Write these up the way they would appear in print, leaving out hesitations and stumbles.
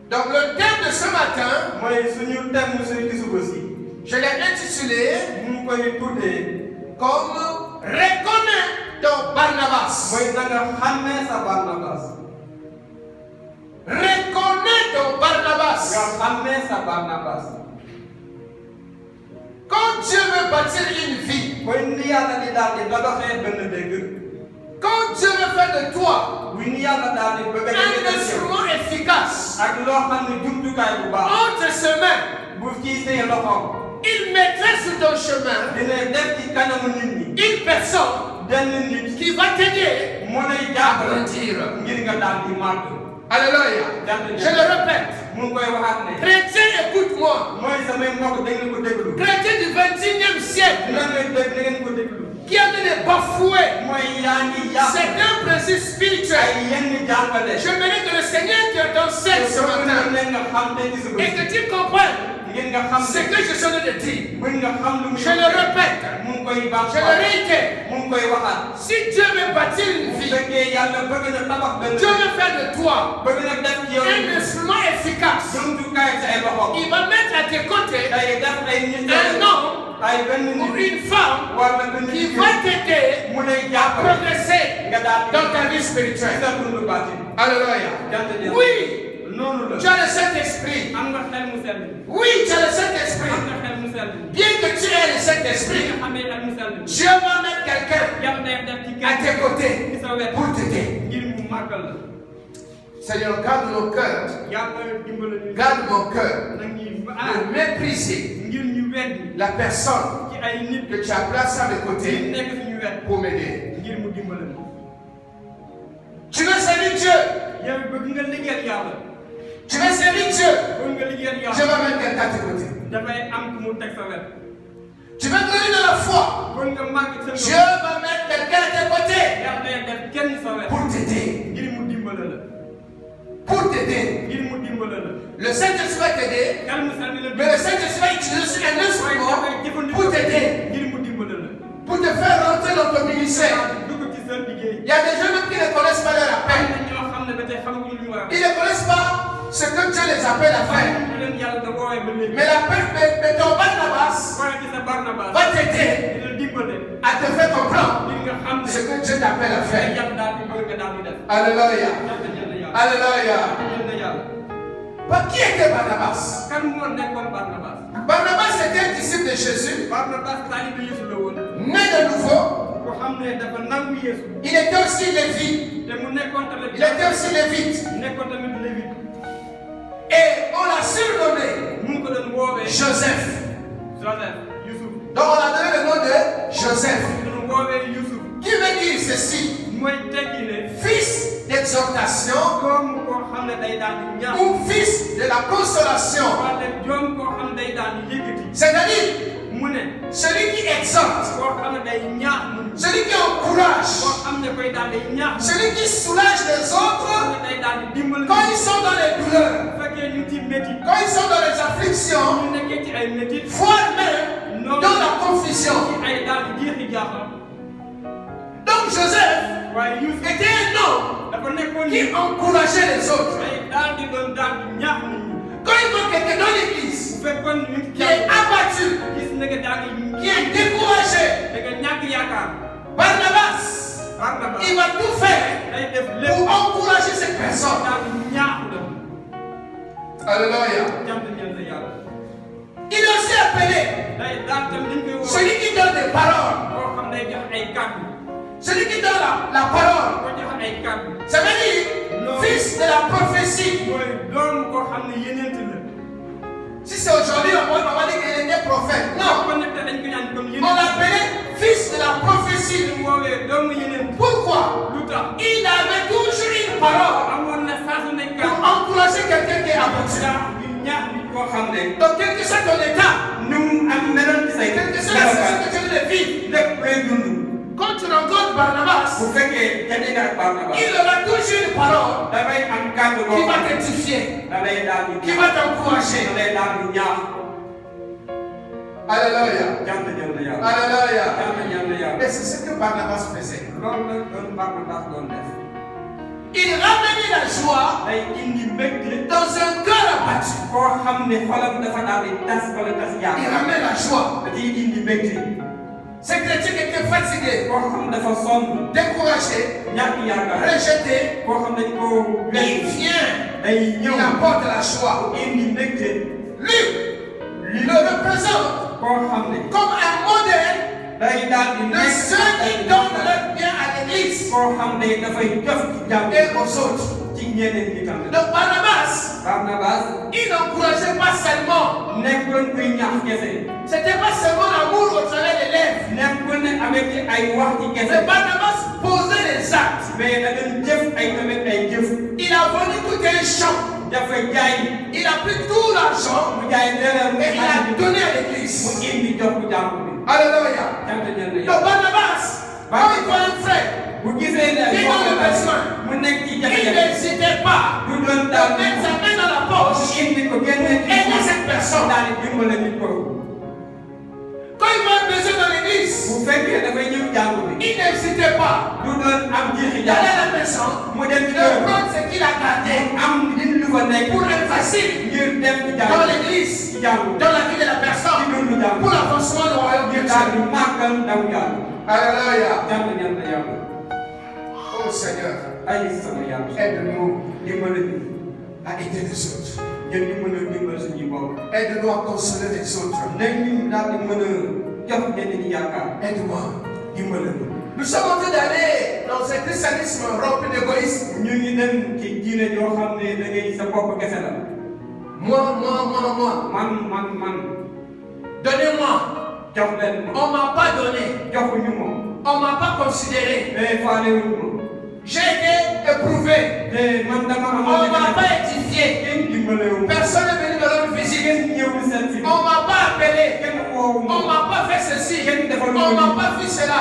Donc le thème de ce matin, je l'ai intitulé comme Reconnais ton Barnabas. Reconnais ton Barnabas. Quand Dieu veut bâtir une vie, quand Dieu veut faire de toi un instrument efficace entre ses mains, il mettrait sur ton chemin une personne qui va t'aider à grandir. Alléluia. Je le répète. Chrétien, écoute-moi. Chrétien du 21e siècle qui a été bafoué. C'est un principe spirituel. J'aimerais que le Seigneur t'enseigne ce matin et que tu comprennes ce que je suis en train de dire. Je le répète, je le réitère. Si Dieu veut bâtir une vie, Dieu veut faire de toi un instrument efficace, il va mettre à tes côtés un homme ou une femme qui va t'aider à progresser dans ta vie spirituelle. Alléluia. Oui. Tu as le Saint-Esprit. Oui, tu as le Saint-Esprit. Bien que tu aies le Saint-Esprit, Dieu va mettre quelqu'un à tes côtés pour t'aider. Seigneur, garde nos cœurs. Garde mon cœur de mépriser la personne que tu as placée à mes côtés pour m'aider. Tu veux servir Dieu. Tu veux servir Dieu. Je vais mettre quelqu'un à tes côtés. Tu veux gagner dans la foi. Dieu va mettre quelqu'un à tes côtés pour t'aider. Pour t'aider. Le Saint-Esprit va t'aider. Mais le Saint-Esprit va utiliser un instrument pour t'aider. Pour te faire rentrer dans ton ministère. Il y a des gens qui ne connaissent pas leur appel. Ils ne connaissent pas ce que Dieu les appelle à faire. Mais ton Barnabas va t'aider à te faire comprendre ce que Dieu t'appelle à faire. Alléluia. Alléluia. Qui était Barnabas? Barnabas était un disciple de Jésus, né de nouveau. Il était aussi lévite. Il était aussi lévite. Et on l'a surnommé Joseph. Donc on a donné le nom de Joseph. Qui veut dire ceci? Fils d'exhortation ou fils de la consolation. C'est-à-dire celui qui exhorte, celui qui encourage, celui qui soulage les autres quand ils sont dans les douleurs, quand ils sont dans les afflictions, voire même dans la confusion. Donc Joseph était un homme qui encourageait les autres. Quand il voit quelqu'un dans l'église qui est abattu, qui est découragé, Barnabas, il va tout faire pour encourager cette personne. Alléluia. Il est aussi appelé celui qui donne des paroles. Celui qui donne la parole. Ça veut dire fils de la prophétie. Si c'est aujourd'hui, on va dire qu'il était prophète. Non. On l'appelait fils de la prophétie. Pourquoi? Il avait toujours une parole pour encourager quelqu'un qui est abattu. Donc, quel que soit ton état, quel que soit la situation que tu veux vivre, quand tu rencontres Barnabas, il aura toujours une parole qui va t'édifier, qui va t'encourager. Alléluia. Alléluia. Et c'est ce que Barnabas faisait. Il ramène la joie dans un cœur abattu. Il ramène la joie. Ces chrétiens qui étaient fatigués, découragés, rejetés, il vient, il apporte la joie. Lui, il le représente comme un modèle de ceux qui donnent leur bien à l'église et aux autres. Donc Barnabas, il n'encourageait pas seulement. C'était pas seulement l'amour au travers des lèvres. Mais Barnabas posait les actes. Il a vendu tout un champ. Il a pris tout l'argent et il a donné à l'église. Alléluia. Donc Barnabas, quand il voit un frère qui est dans le besoin, il n'hésitait pas de mettre sa main dans la poche et aider cette personne. Quand il voit un besoin dans l'église, il n'hésitait pas d'aller à la maison, de prendre ce qu'il a gardé pour être facile dans l'église, dans la vie de la personne, pour l'avancement du royaume de Dieu. Alléluia. Oh Seigneur, aide-nous à aider les autres. Aide-nous à consoler les autres. Aide-moi. Nous sommes en train d'aller dans un christianisme rempli d'égoïsme. Moi. Donnez-moi. On ne m'a pas donné. On ne m'a pas considéré. J'ai été éprouvé. On ne m'a pas édifié. Personne n'est venu me rendre visite. On ne m'a pas appelé. On ne m'a pas fait ceci. On ne m'a pas fait cela.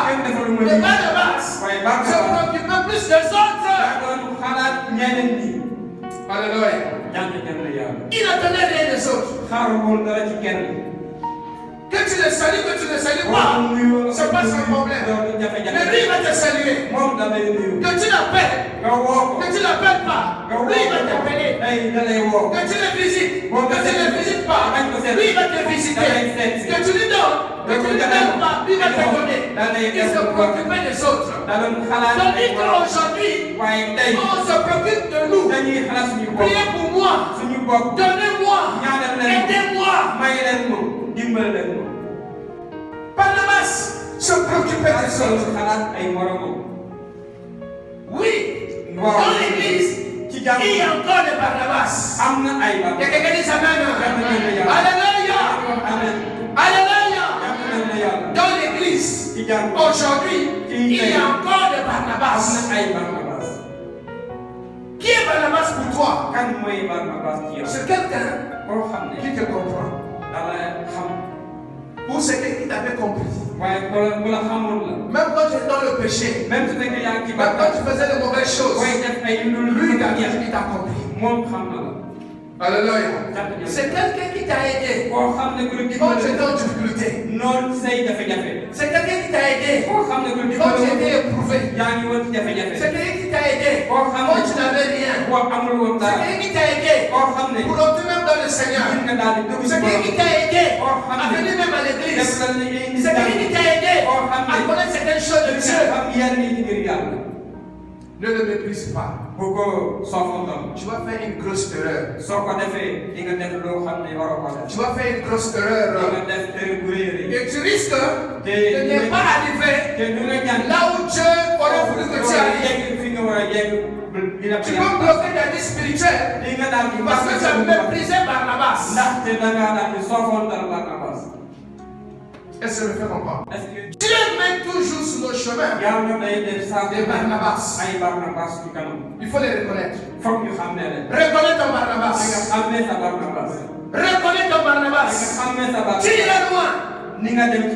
Mais Barnabas se préoccupait plus des autres. Alléluia. Il n'attendait rien des autres. Que tu le salues, que tu ne le salues pas, ce n'est pas son problème. Mais lui, il va te saluer. Que tu l'appelles, que tu l'appelles pas, lui, il va t'appeler. Que tu le visites, que tu ne le visites pas, lui, il va te visiter. Que tu lui donnes, que tu ne lui donnes pas, lui, il va te donner. Il se préoccupait des autres. Tandis qu'aujourd'hui, on se préoccupe de nous. Priez pour moi, donnez-moi, aidez-moi. Barnabas se préoccupait des autres. Oui, dans l'église, il y a encore des Barnabas. Il y a quelqu'un qui dit Amen. Alléluia. Dans l'église, aujourd'hui, il y a encore des Barnabas. Qui est Barnabas pour toi? C'est quelqu'un qui te comprend. Ou c'est quelqu'un qui t'avait compris. Même quand tu es dans le péché, même quand tu faisais de mauvaises choses, lui il t'a compris. Alléluia. C'est quelqu'un qui t'a aidé quand tu étais en difficulté. C'est quelqu'un qui t'a aidé quand tu étais éprouvé. C'est quelqu'un qui t'a aidé quand tu n'avais rien. C'est quelqu'un qui t'a aidé pour rentrer même dans le Seigneur. C'est quelqu'un qui t'a aidé à venir même à l'église. C'est quelqu'un qui t'a aidé à connaître certaines choses de Dieu. Ne le méprise pas. Tu vas faire une grosse erreur. Tu vas faire une grosse erreur. Et tu risques de ne pas arriver là où Dieu aurait voulu que tu arrives. Tu peux bloquer ta vie spirituelle parce que tu as méprisé Barnabas. Est-ce que je le fais comprendre? Dieu met toujours sur nos chemins des Barnabas. Il faut les reconnaître. Reconnais ton Barnabas. Reconnais ton Barnabas. Tu iras loin.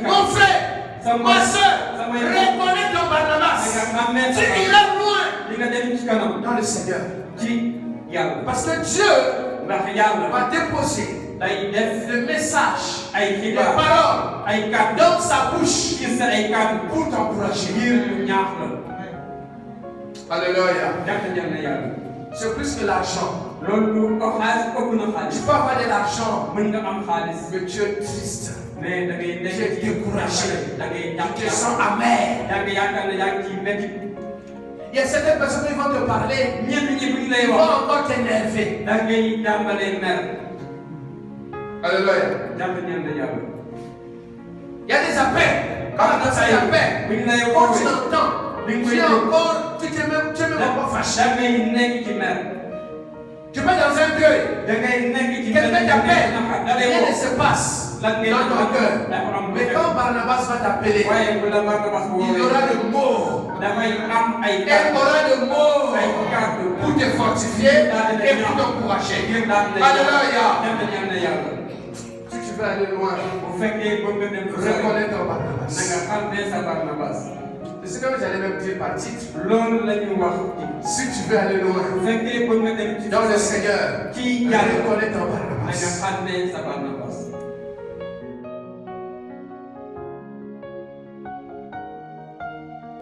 Mon frère, ma soeur, reconnais ton Barnabas. Tu iras loin dans le Seigneur. Parce que Dieu va déposer le message, les paroles dans sa bouche pour t'encourager. Alléluia. C'est plus que l'argent. Tu peux avoir de l'argent, mais tu es triste. Tu es découragé. Tu te sens amer. Il y a certaines personnes qui vont te parler, ils vont encore t'énerver. Alléluia. Il y a des appels. Quand on a des appels, quand tu l'entends, tu t'es même pas fâché. Tu vas dans un deuil. Quelqu'un t'appelle. Rien ne se passe dans ton cœur. Mais quand Barnabas va t'appeler, il aura le mot. Il aura le mot pour te fortifier et pour t'encourager. Alléluia. Si tu veux aller loin, reconnais ton Barnabas. C'est ce que j'allais même dire par titre. Si tu veux aller loin dans le Seigneur, reconnais ton Barnabas.